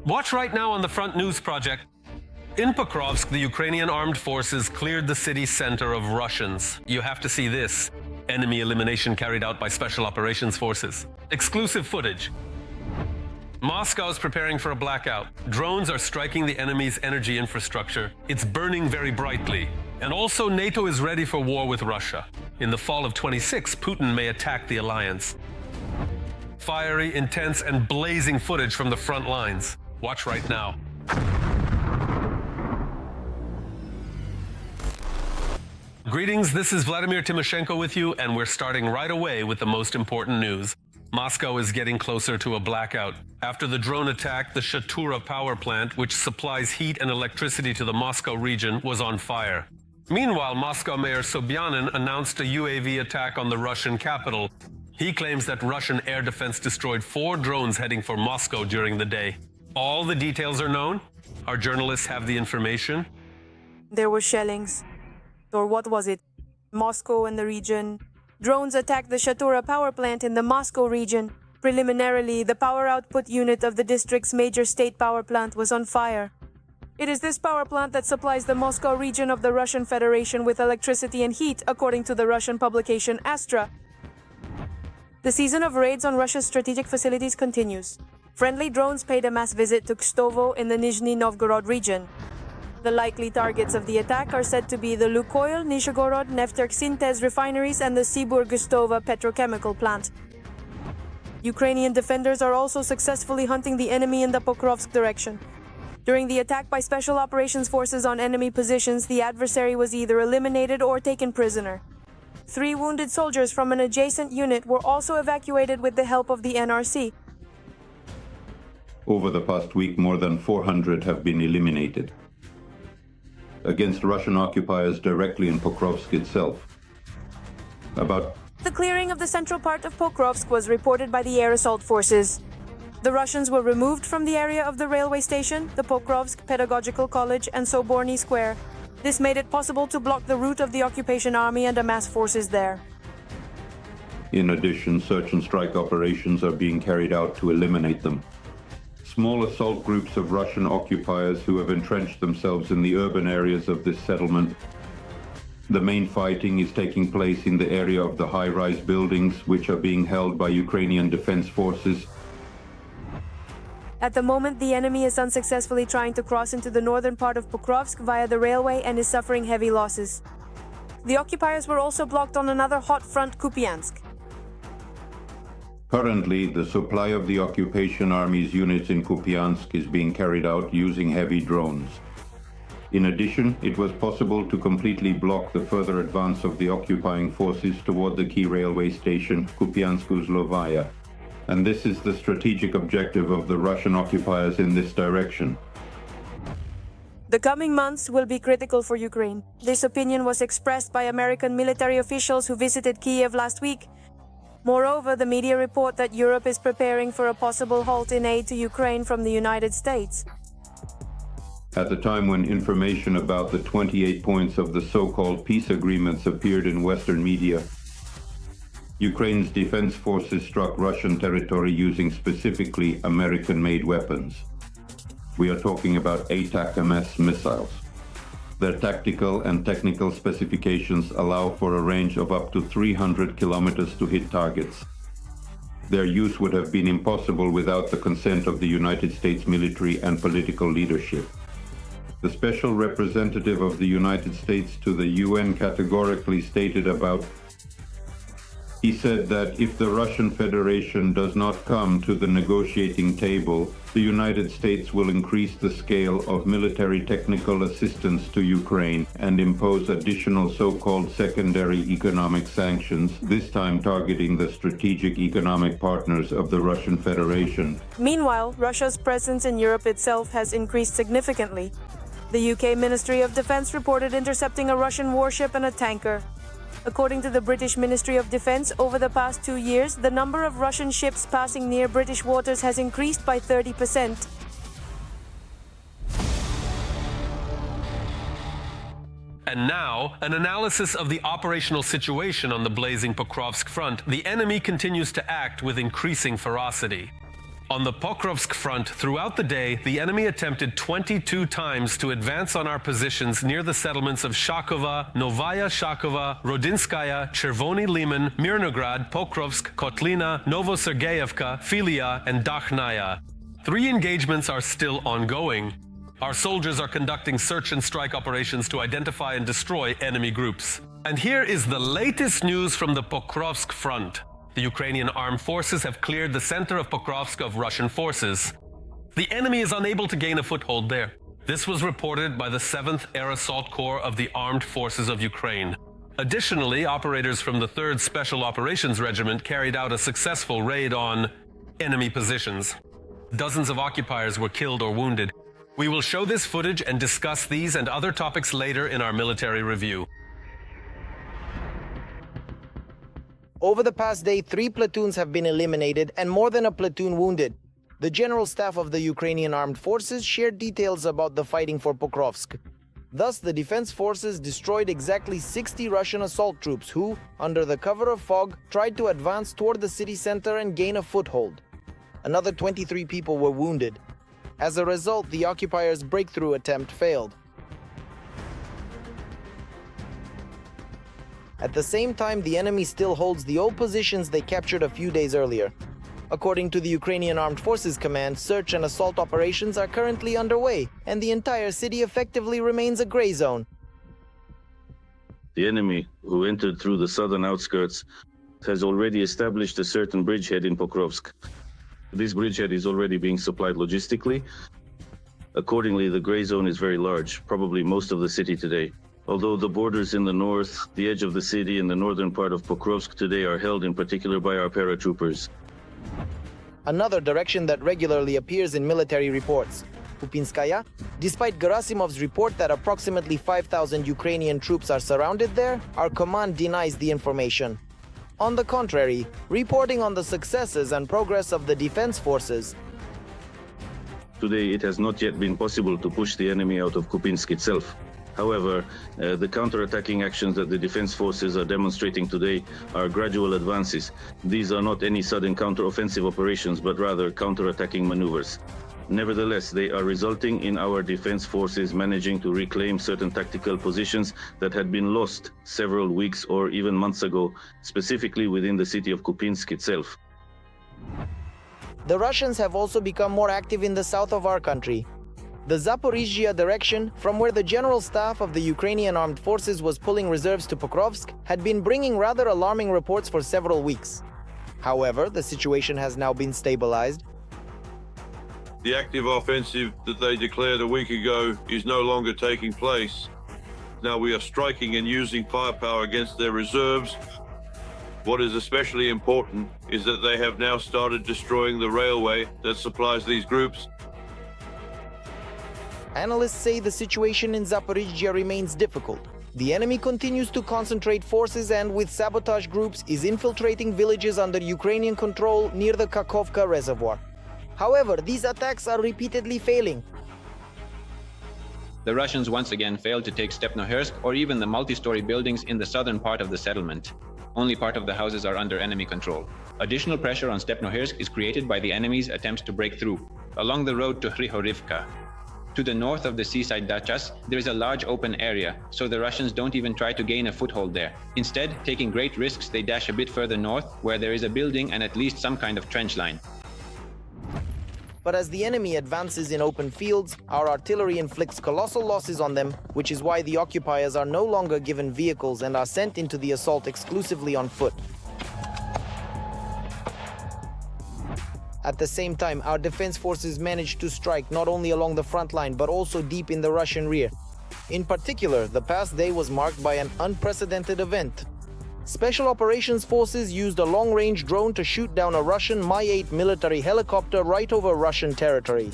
Watch right now on the Front News Project. In Pokrovsk, the Ukrainian Armed Forces cleared the city center of Russians. You have to see this. Enemy elimination carried out by Special Operations Forces. Exclusive footage. Moscow is preparing for a blackout. Drones are striking the enemy's energy infrastructure. It's burning very brightly. And also, NATO is ready for war with Russia. In the fall of 26, Putin may attack the alliance. Fiery, intense, and blazing footage from the front lines. Watch right now. Greetings, this is Vladimir Timoshenko with you, and we're starting right away with the most important news. Moscow is getting closer to a blackout. After the drone attack, the Shatura power plant, which supplies heat and electricity to the Moscow region, was on fire. Meanwhile, Moscow Mayor Sobyanin announced a UAV attack on the Russian capital. He claims that Russian air defense destroyed 4 drones heading for Moscow during the day. All the details are known. Our journalists have the information. There were shellings. Or what was it? Moscow and the region. Drones attacked the Shatura power plant in the Moscow region. Preliminarily, the power output unit of the district's major state power plant was on fire. It is this power plant that supplies the Moscow region of the Russian Federation with electricity and heat, according to the Russian publication Astra. The season of raids on Russia's strategic facilities continues. Friendly drones paid a mass visit to Kstovo in the Nizhny Novgorod region. The likely targets of the attack are said to be the Lukoil, Nizhegorod, Nefterksyntez refineries and the Sibur-Gustova petrochemical plant. Ukrainian defenders are also successfully hunting the enemy in the Pokrovsk direction. During the attack by Special Operations Forces on enemy positions, the adversary was either eliminated or taken prisoner. 3 wounded soldiers from an adjacent unit were also evacuated with the help of the NRC. Over the past week, more than 400 have been eliminated against Russian occupiers directly in Pokrovsk itself. The clearing of the central part of Pokrovsk was reported by the air assault forces. The Russians were removed from the area of the railway station, the Pokrovsk Pedagogical College and Sobornyi Square. This made it possible to block the route of the occupation army and amass forces there. In addition, search and strike operations are being carried out to eliminate them. Small assault groups of Russian occupiers who have entrenched themselves in the urban areas of this settlement. The main fighting is taking place in the area of the high-rise buildings, which are being held by Ukrainian defense forces. At the moment, the enemy is unsuccessfully trying to cross into the northern part of Pokrovsk via the railway and is suffering heavy losses. The occupiers were also blocked on another hot front, Kupiansk. Currently, the supply of the occupation army's units in Kupiansk is being carried out using heavy drones. In addition, it was possible to completely block the further advance of the occupying forces toward the key railway station, Kupiansk-Uzlovaya. And this is the strategic objective of the Russian occupiers in this direction. The coming months will be critical for Ukraine. This opinion was expressed by American military officials who visited Kiev last week. Moreover, the media report that Europe is preparing for a possible halt in aid to Ukraine from the United States. At the time when information about the 28 points of the so-called peace agreements appeared in Western media, Ukraine's defense forces struck Russian territory using specifically American-made weapons. We are talking about ATACMS missiles. Their tactical and technical specifications allow for a range of up to 300 kilometers to hit targets. Their use would have been impossible without the consent of the United States military and political leadership. The special representative of the United States to the UN categorically stated about. He said that if the Russian Federation does not come to the negotiating table, the United States will increase the scale of military technical assistance to Ukraine and impose additional so-called secondary economic sanctions, this time targeting the strategic economic partners of the Russian Federation. Meanwhile, Russia's presence in Europe itself has increased significantly. The UK Ministry of Defense reported intercepting a Russian warship and a tanker. According to the British Ministry of Defense, over the past 2 years, the number of Russian ships passing near British waters has increased by 30%. And now, an analysis of the operational situation on the blazing Pokrovsk front. The enemy continues to act with increasing ferocity. On the Pokrovsk front, throughout the day, the enemy attempted 22 times to advance on our positions near the settlements of Shakova, Novaya Shakova, Rodinskaya, Chervony Lyman, Mirnograd, Pokrovsk, Kotlina, Novosergeyevka, Filia, and Dakhnaya. 3 engagements are still ongoing. Our soldiers are conducting search and strike operations to identify and destroy enemy groups. And here is the latest news from the Pokrovsk front. The Ukrainian Armed Forces have cleared the center of Pokrovsk of Russian forces. The enemy is unable to gain a foothold there. This was reported by the 7th Air Assault Corps of the Armed Forces of Ukraine. Additionally, operators from the 3rd Special Operations Regiment carried out a successful raid on enemy positions. Dozens of occupiers were killed or wounded. We will show this footage and discuss these and other topics later in our military review. Over the past day, 3 platoons have been eliminated and more than a platoon wounded. The General Staff of the Ukrainian Armed Forces shared details about the fighting for Pokrovsk. Thus, the Defense Forces destroyed exactly 60 Russian assault troops who, under the cover of fog, tried to advance toward the city center and gain a foothold. Another 23 people were wounded. As a result, the occupiers' breakthrough attempt failed. At the same time, the enemy still holds the old positions they captured a few days earlier. According to the Ukrainian Armed Forces Command, search and assault operations are currently underway, and the entire city effectively remains a gray zone. The enemy, who entered through the southern outskirts, has already established a certain bridgehead in Pokrovsk. This bridgehead is already being supplied logistically. Accordingly, the gray zone is very large, probably most of the city today. Although the borders in the north, the edge of the city, and the northern part of Pokrovsk today are held in particular by our paratroopers. Another direction that regularly appears in military reports. Kupianskaya, despite Gerasimov's report that approximately 5,000 Ukrainian troops are surrounded there, our command denies the information. On the contrary, reporting on the successes and progress of the defense forces. Today, it has not yet been possible to push the enemy out of Kupiansk itself. However, the counterattacking actions that the defense forces are demonstrating today are gradual advances. These are not any sudden counteroffensive operations, but rather counterattacking maneuvers. Nevertheless, they are resulting in our defense forces managing to reclaim certain tactical positions that had been lost several weeks or even months ago, specifically within the city of Kupiansk itself. The Russians have also become more active in the south of our country. The Zaporizhzhia direction, from where the General Staff of the Ukrainian Armed Forces was pulling reserves to Pokrovsk, had been bringing rather alarming reports for several weeks. However, the situation has now been stabilized. The active offensive that they declared a week ago is no longer taking place. Now we are striking and using firepower against their reserves. What is especially important is that they have now started destroying the railway that supplies these groups. Analysts say the situation in Zaporizhzhia remains difficult. The enemy continues to concentrate forces and, with sabotage groups, is infiltrating villages under Ukrainian control near the Kakhovka reservoir. However, these attacks are repeatedly failing. The Russians once again failed to take Stepnohersk or even the multi-story buildings in the southern part of the settlement. Only part of the houses are under enemy control. Additional pressure on Stepnohersk is created by the enemy's attempts to break through along the road to Hrihorivka. To the north of the seaside dachas, there is a large open area, so the Russians don't even try to gain a foothold there. Instead, taking great risks, they dash a bit further north, where there is a building and at least some kind of trench line. But as the enemy advances in open fields, our artillery inflicts colossal losses on them, which is why the occupiers are no longer given vehicles and are sent into the assault exclusively on foot. At the same time, our defense forces managed to strike not only along the front line but also deep in the Russian rear. In particular, the past day was marked by an unprecedented event. Special Operations Forces used a long-range drone to shoot down a Russian Mi-8 military helicopter right over Russian territory.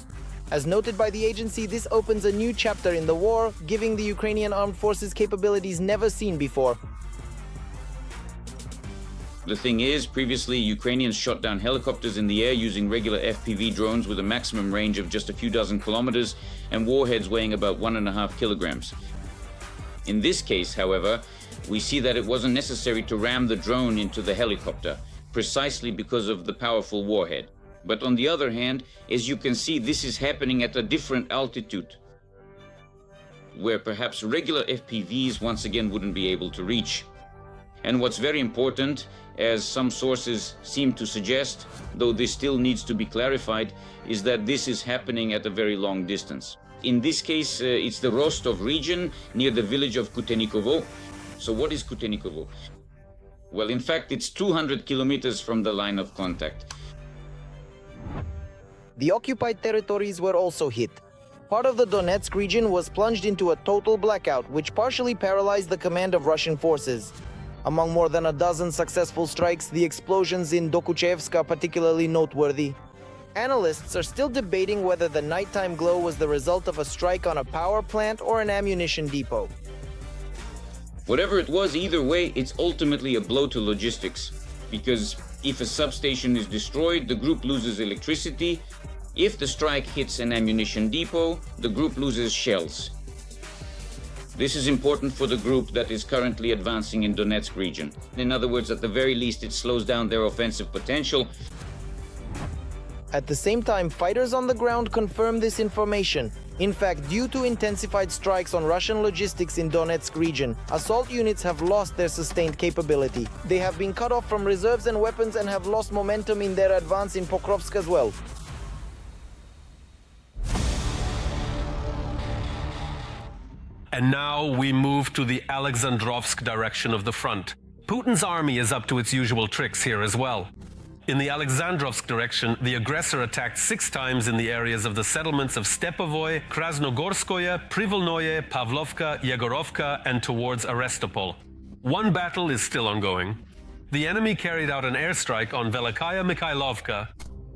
As noted by the agency, this opens a new chapter in the war, giving the Ukrainian Armed Forces capabilities never seen before. The thing is, previously Ukrainians shot down helicopters in the air using regular FPV drones with a maximum range of just a few dozen kilometers and warheads weighing about 1.5 kilograms. In this case, however, we see that it wasn't necessary to ram the drone into the helicopter, precisely because of the powerful warhead. But on the other hand, as you can see, this is happening at a different altitude, where perhaps regular FPVs once again wouldn't be able to reach. And what's very important, as some sources seem to suggest, though this still needs to be clarified, is that this is happening at a very long distance. In this case, it's the Rostov region near the village of Kutenikovo. So what is Kutenikovo? Well, in fact, it's 200 kilometers from the line of contact. The occupied territories were also hit. Part of the Donetsk region was plunged into a total blackout, which partially paralyzed the command of Russian forces. Among more than a dozen successful strikes, the explosions in Dokuchevsk are particularly noteworthy. Analysts are still debating whether the nighttime glow was the result of a strike on a power plant or an ammunition depot. Whatever it was, either way, it's ultimately a blow to logistics. Because if a substation is destroyed, the group loses electricity. If the strike hits an ammunition depot, the group loses shells. This is important for the group that is currently advancing in Donetsk region. In other words, at the very least, it slows down their offensive potential. At the same time, fighters on the ground confirm this information. In fact, due to intensified strikes on Russian logistics in Donetsk region, assault units have lost their sustained capability. They have been cut off from reserves and weapons and have lost momentum in their advance in Pokrovsk as well. And now we move to the Alexandrovsk direction of the front. Putin's army is up to its usual tricks here as well. In the Alexandrovsk direction, the aggressor attacked 6 times in the areas of the settlements of Stepovoy, Krasnogorskoye, Privolnoye, Pavlovka, Yegorovka, and towards Arestopol. One battle is still ongoing. The enemy carried out an airstrike on Velikaya Mikhailovka.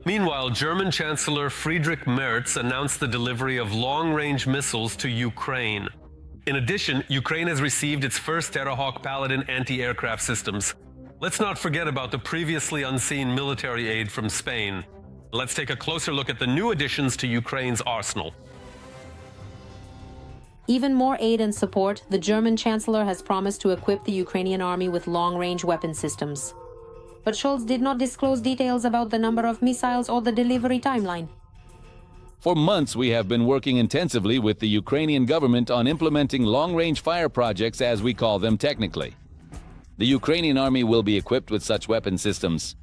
Meanwhile, German Chancellor Friedrich Merz announced the delivery of long-range missiles to Ukraine. In addition, Ukraine has received its first Terrahawk Paladin anti-aircraft systems. Let's not forget about the previously unseen military aid from Spain. Let's take a closer look at the new additions to Ukraine's arsenal. Even more aid and support, the German Chancellor has promised to equip the Ukrainian army with long-range weapon systems. But Scholz did not disclose details about the number of missiles or the delivery timeline. For months, we have been working intensively with the Ukrainian government on implementing long-range fire projects, as we call them technically. The Ukrainian army will be equipped with such weapon systems.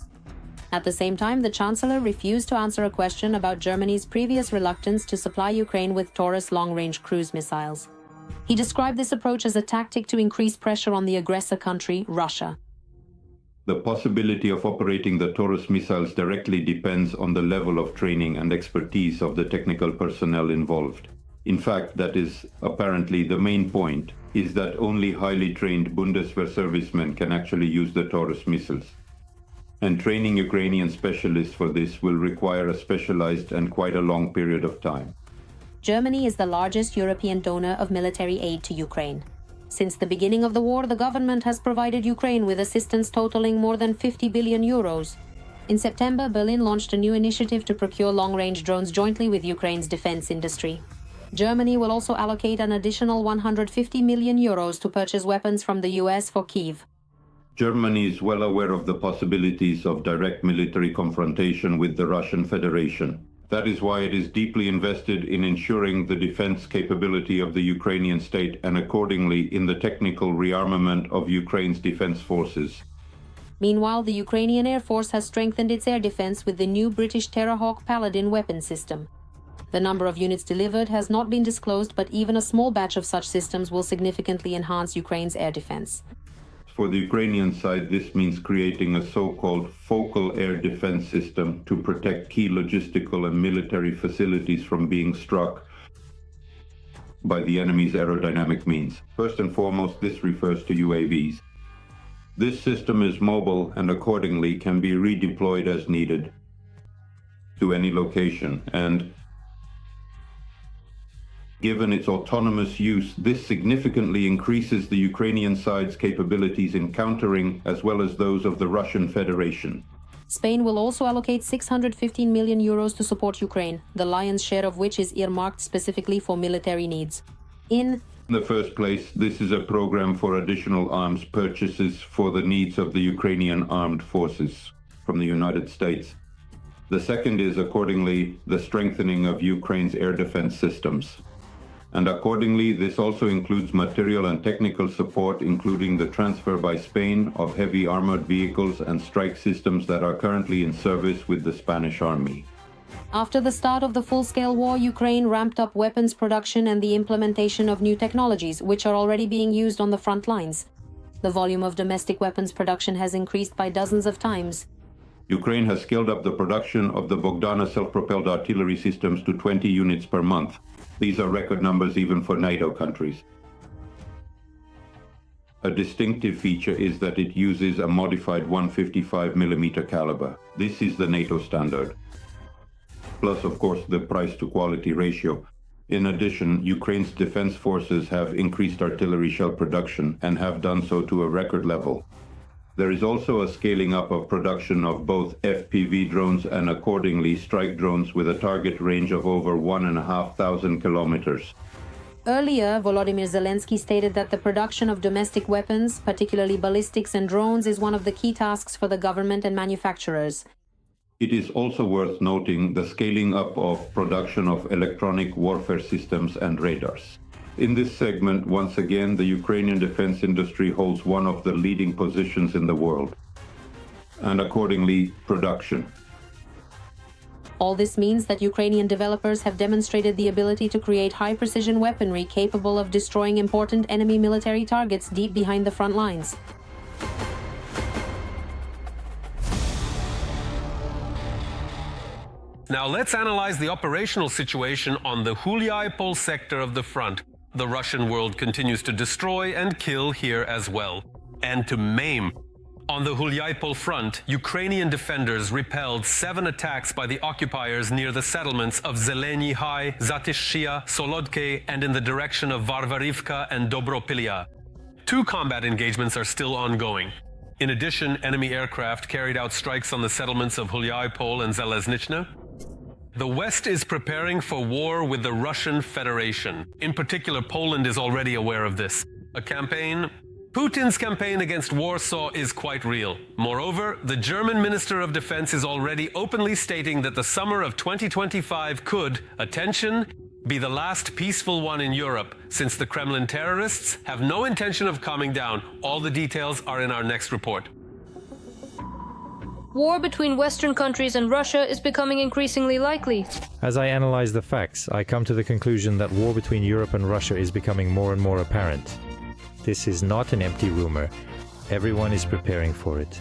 At the same time, the Chancellor refused to answer a question about Germany's previous reluctance to supply Ukraine with Taurus long-range cruise missiles. He described this approach as a tactic to increase pressure on the aggressor country, Russia. The possibility of operating the Taurus missiles directly depends on the level of training and expertise of the technical personnel involved. In fact, that is apparently the main point, is that only highly trained Bundeswehr servicemen can actually use the Taurus missiles. And training Ukrainian specialists for this will require a specialized and quite a long period of time. Germany is the largest European donor of military aid to Ukraine. Since the beginning of the war, the government has provided Ukraine with assistance totaling more than 50 billion euros. In September, Berlin launched a new initiative to procure long-range drones jointly with Ukraine's defense industry. Germany will also allocate an additional 150 million euros to purchase weapons from the US for Kyiv. Germany is well aware of the possibilities of direct military confrontation with the Russian Federation. That is why it is deeply invested in ensuring the defense capability of the Ukrainian state and accordingly in the technical rearmament of Ukraine's defense forces. Meanwhile, the Ukrainian Air Force has strengthened its air defense with the new British Terrahawk Paladin weapon system. The number of units delivered has not been disclosed, but even a small batch of such systems will significantly enhance Ukraine's air defense. For the Ukrainian side, this means creating a so-called focal air defense system to protect key logistical and military facilities from being struck by the enemy's aerodynamic means. First and foremost, this refers to UAVs. This system is mobile and accordingly can be redeployed as needed to any location, and given its autonomous use, this significantly increases the Ukrainian side's capabilities in countering as well as those of the Russian Federation. Spain will also allocate 615 million euros to support Ukraine, the lion's share of which is earmarked specifically for military needs. In the first place, this is a program for additional arms purchases for the needs of the Ukrainian Armed Forces from the United States. The second is, accordingly, the strengthening of Ukraine's air defense systems. And accordingly, this also includes material and technical support, including the transfer by Spain of heavy armored vehicles and strike systems that are currently in service with the Spanish army. After the start of the full-scale war, Ukraine ramped up weapons production and the implementation of new technologies, which are already being used on the front lines. The volume of domestic weapons production has increased by dozens of times. Ukraine has scaled up the production of the Bogdana self-propelled artillery systems to 20 units per month. These are record numbers even for NATO countries. A distinctive feature is that it uses a modified 155mm caliber. This is the NATO standard. Plus, of course, the price-to-quality ratio. In addition, Ukraine's defense forces have increased artillery shell production and have done so to a record level. There is also a scaling up of production of both FPV drones and accordingly strike drones with a target range of over 1,500 kilometers. Earlier, Volodymyr Zelensky stated that the production of domestic weapons, particularly ballistics and drones, is one of the key tasks for the government and manufacturers. It is also worth noting the scaling up of production of electronic warfare systems and radars. In this segment, once again, the Ukrainian defense industry holds one of the leading positions in the world, and accordingly, production. All this means that Ukrainian developers have demonstrated the ability to create high-precision weaponry capable of destroying important enemy military targets deep behind the front lines. Now let's analyze the operational situation on the Huliaipole sector of the front. The Russian world continues to destroy and kill here as well, and to maim. On the Huliaipole front, Ukrainian defenders repelled 7 attacks by the occupiers near the settlements of Zeleny High, Zatishia, Solodke, and in the direction of Varvarivka and Dobropilya. 2 combat engagements are still ongoing. In addition, enemy aircraft carried out strikes on the settlements of Huliaipole and Zeleznichne. The West is preparing for war with the Russian Federation. In particular, Poland is already aware of this. Putin's campaign against Warsaw is quite real. Moreover, the German Minister of Defense is already openly stating that the summer of 2025 could, attention, be the last peaceful one in Europe, since the Kremlin terrorists have no intention of calming down. All the details are in our next report. War between Western countries and Russia is becoming increasingly likely. As I analyze the facts, I come to the conclusion that war between Europe and Russia is becoming more and more apparent. This is not an empty rumor. Everyone is preparing for it.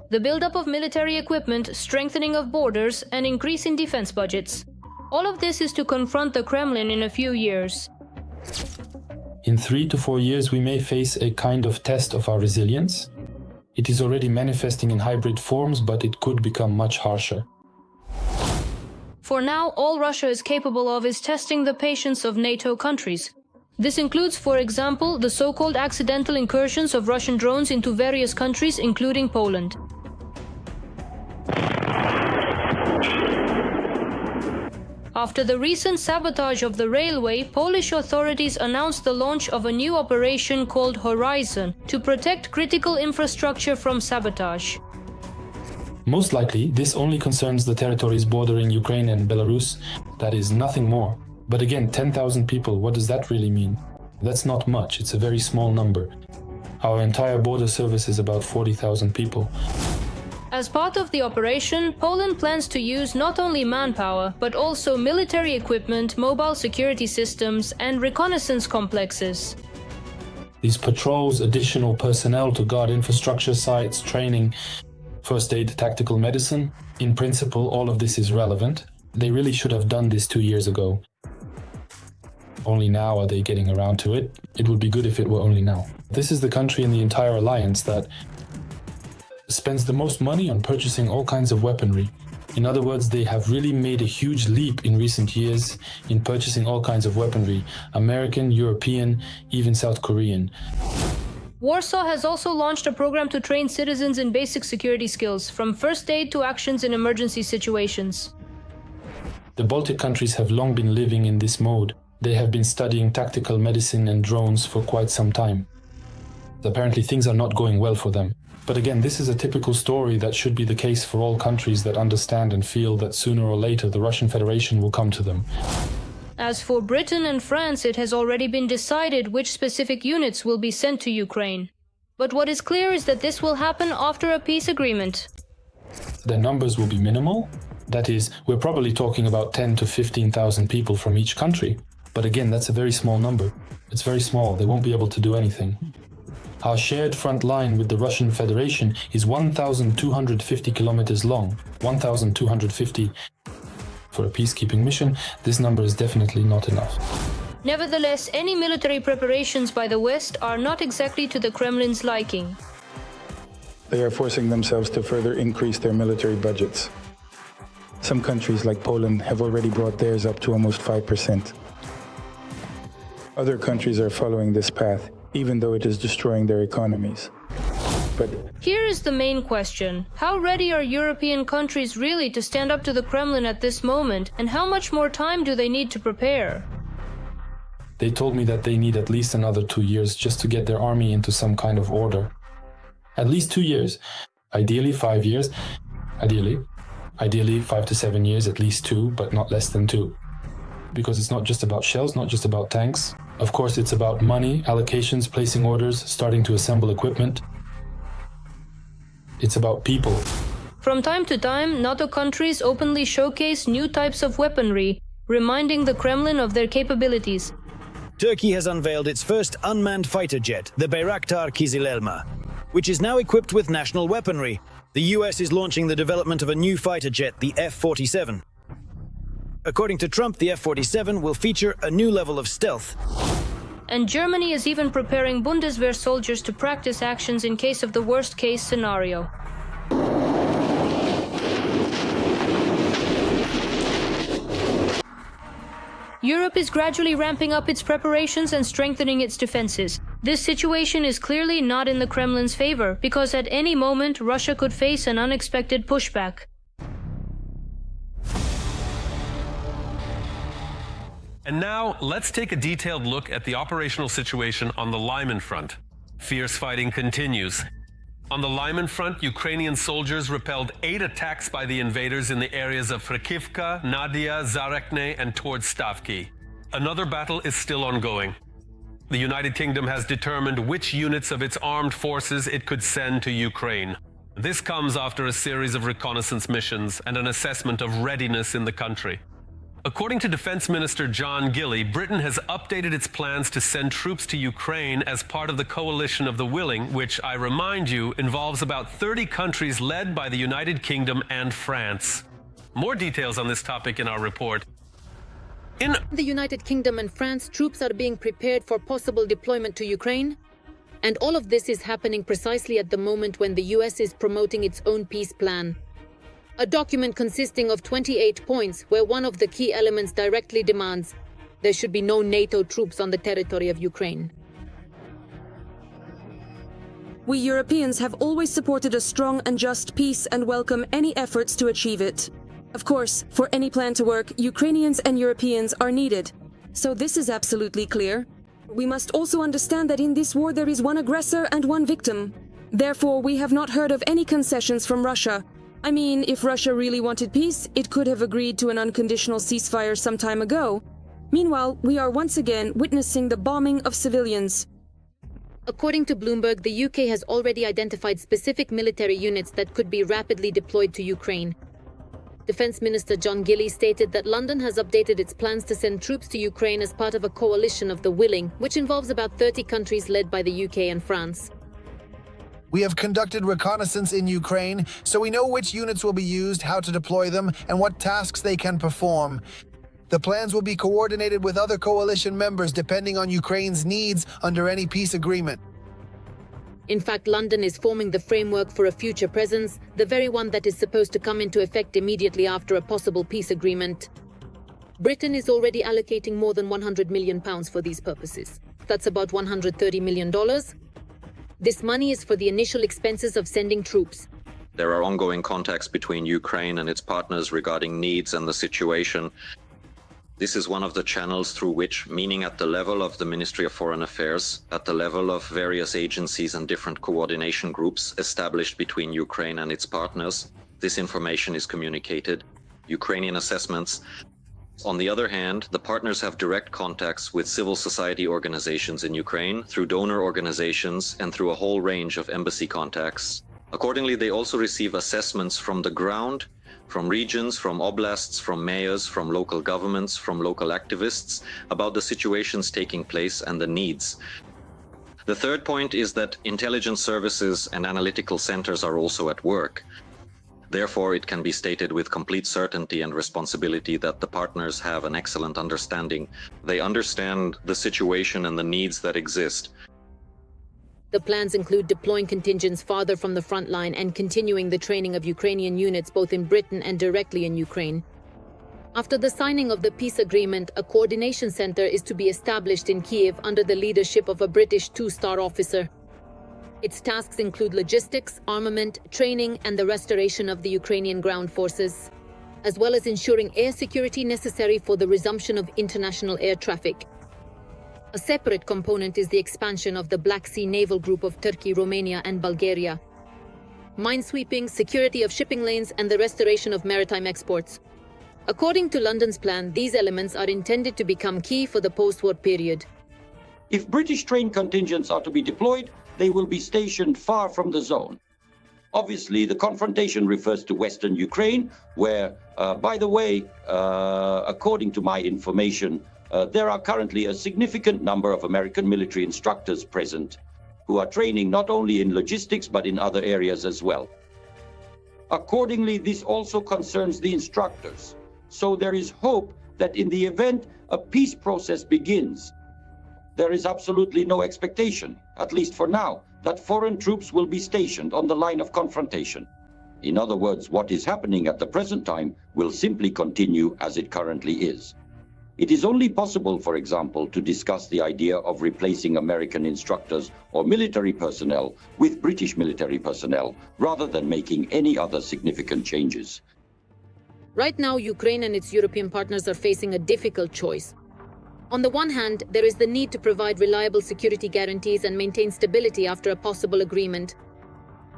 The buildup of military equipment, strengthening of borders, and increase in defense budgets. All of this is to confront the Kremlin in a few years. In 3 to 4 years, we may face a kind of test of our resilience. It is already manifesting in hybrid forms, but it could become much harsher. For now, all Russia is capable of is testing the patience of NATO countries. This includes, for example, the so-called accidental incursions of Russian drones into various countries, including Poland. After the recent sabotage of the railway, Polish authorities announced the launch of a new operation called Horizon to protect critical infrastructure from sabotage. Most likely, this only concerns the territories bordering Ukraine and Belarus. That is nothing more. But again, 10,000 people, what does that really mean? That's not much, it's a very small number. Our entire border service is about 40,000 people. As part of the operation, Poland plans to use not only manpower, but also military equipment, mobile security systems, and reconnaissance complexes. These patrols, additional personnel to guard infrastructure sites, training, first aid, tactical medicine. In principle, all of this is relevant. They really should have done this 2 years ago. Only now are they getting around to it. It would be good if it were only now. This is the country in the entire alliance that spends the most money on purchasing all kinds of weaponry. In other words, they have really made a huge leap in recent years in purchasing all kinds of weaponry, American, European, even South Korean. Warsaw has also launched a program to train citizens in basic security skills, from first aid to actions in emergency situations. The Baltic countries have long been living in this mode. They have been studying tactical medicine and drones for quite some time. Apparently things are not going well for them. But again, this is a typical story that should be the case for all countries that understand and feel that sooner or later the Russian Federation will come to them. As for Britain and France, it has already been decided which specific units will be sent to Ukraine. But what is clear is that this will happen after a peace agreement. Their numbers will be minimal. That is, we're probably talking about 10 to 15,000 people from each country. But again, that's a very small number. It's very small. They won't be able to do anything. Our shared front line with the Russian Federation is 1,250 kilometers long. 1,250 for a peacekeeping mission. This number is definitely not enough. Nevertheless, any military preparations by the West are not exactly to the Kremlin's liking. They are forcing themselves to further increase their military budgets. Some countries like Poland have already brought theirs up to almost 5%. Other countries are following this path, even though it is destroying their economies. But here is the main question. How ready are European countries really to stand up to the Kremlin at this moment, and how much more time do they need to prepare? They told me that they need at least another 2 years just to get their army into some kind of order. At least 2 years. Ideally 5 years. Ideally 5 to 7 years, at least 2, but not less than 2. Because it's not just about shells, not just about tanks. Of course, it's about money, allocations, placing orders, starting to assemble equipment. It's about people. From time to time, NATO countries openly showcase new types of weaponry, reminding the Kremlin of their capabilities. Turkey has unveiled its first unmanned fighter jet, the Bayraktar Kizilelma, which is now equipped with national weaponry. The US is launching the development of a new fighter jet, the F-47. According to Trump, the F-47 will feature a new level of stealth. And Germany is even preparing Bundeswehr soldiers to practice actions in case of the worst-case scenario. Europe is gradually ramping up its preparations and strengthening its defenses. This situation is clearly not in the Kremlin's favor, because at any moment Russia could face an unexpected pushback. And now, let's take a detailed look at the operational situation on the Lyman front. Fierce fighting continues. On the Lyman front, Ukrainian soldiers repelled 8 attacks by the invaders in the areas of Frykivka, Nadia, Zarekne, and towards Stavki. Another battle is still ongoing. The United Kingdom has determined which units of its armed forces it could send to Ukraine. This comes after a series of reconnaissance missions and an assessment of readiness in the country. According to Defense Minister John Gilly, Britain has updated its plans to send troops to Ukraine as part of the coalition of the willing, which, I remind you, involves about 30 countries led by the United Kingdom and France. More details on this topic in our report. In the United Kingdom and France, troops are being prepared for possible deployment to Ukraine. And all of this is happening precisely at the moment when the US is promoting its own peace plan. A document consisting of 28 points, where one of the key elements directly demands there should be no NATO troops on the territory of Ukraine. We Europeans have always supported a strong and just peace and welcome any efforts to achieve it. Of course, for any plan to work, Ukrainians and Europeans are needed. So this is absolutely clear. We must also understand that in this war there is one aggressor and one victim. Therefore, we have not heard of any concessions from Russia. I mean, if Russia really wanted peace, it could have agreed to an unconditional ceasefire some time ago. Meanwhile, we are once again witnessing the bombing of civilians. According to Bloomberg, the UK has already identified specific military units that could be rapidly deployed to Ukraine. Defense Minister John Gilly stated that London has updated its plans to send troops to Ukraine as part of a coalition of the willing, which involves about 30 countries led by the UK and France. We have conducted reconnaissance in Ukraine, so we know which units will be used, how to deploy them, and what tasks they can perform. The plans will be coordinated with other coalition members depending on Ukraine's needs under any peace agreement. In fact, London is forming the framework for a future presence, the very one that is supposed to come into effect immediately after a possible peace agreement. Britain is already allocating more than £100 million for these purposes. That's about $130 million. This money is for the initial expenses of sending troops. There are ongoing contacts between Ukraine and its partners regarding needs and the situation. This is one of the channels through which, meaning at the level of the Ministry of Foreign Affairs, at the level of various agencies and different coordination groups established between Ukraine and its partners, this information is communicated. Ukrainian assessments. On the other hand, the partners have direct contacts with civil society organizations in Ukraine through donor organizations and through a whole range of embassy contacts. Accordingly, they also receive assessments from the ground, from regions, from oblasts, from mayors, from local governments, from local activists about the situations taking place and the needs. The third point is that intelligence services and analytical centers are also at work. Therefore, it can be stated with complete certainty and responsibility that the partners have an excellent understanding. They understand the situation and the needs that exist. The plans include deploying contingents farther from the front line and continuing the training of Ukrainian units both in Britain and directly in Ukraine. After the signing of the peace agreement, a coordination center is to be established in Kiev under the leadership of a British two-star officer. Its tasks include logistics, armament, training, and the restoration of the Ukrainian ground forces, as well as ensuring air security necessary for the resumption of international air traffic. A separate component is the expansion of the Black Sea Naval Group of Turkey, Romania, and Bulgaria. Minesweeping, security of shipping lanes, and the restoration of maritime exports. According to London's plan, these elements are intended to become key for the post-war period. If British trained contingents are to be deployed, they will be stationed far from the zone. Obviously, the confrontation refers to Western Ukraine, where, by the way, according to my information, there are currently a significant number of American military instructors present who are training not only in logistics but in other areas as well. Accordingly, this also concerns the instructors. So there is hope that in the event a peace process begins, there is absolutely no expectation, at least for now, that foreign troops will be stationed on the line of confrontation. In other words, what is happening at the present time will simply continue as it currently is. It is only possible, for example, to discuss the idea of replacing American instructors or military personnel with British military personnel, rather than making any other significant changes. Right now, Ukraine and its European partners are facing a difficult choice. On the one hand, there is the need to provide reliable security guarantees and maintain stability after a possible agreement.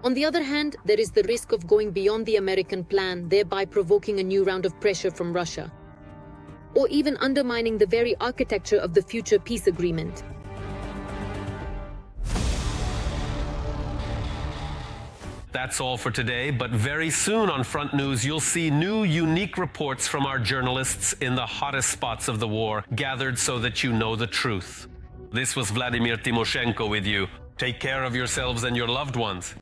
On the other hand, there is the risk of going beyond the American plan, thereby provoking a new round of pressure from Russia, or even undermining the very architecture of the future peace agreement. That's all for today, but very soon on Front News, you'll see new, unique reports from our journalists in the hottest spots of the war, gathered so that you know the truth. This was Vladimir Timoshenko with you. Take care of yourselves and your loved ones.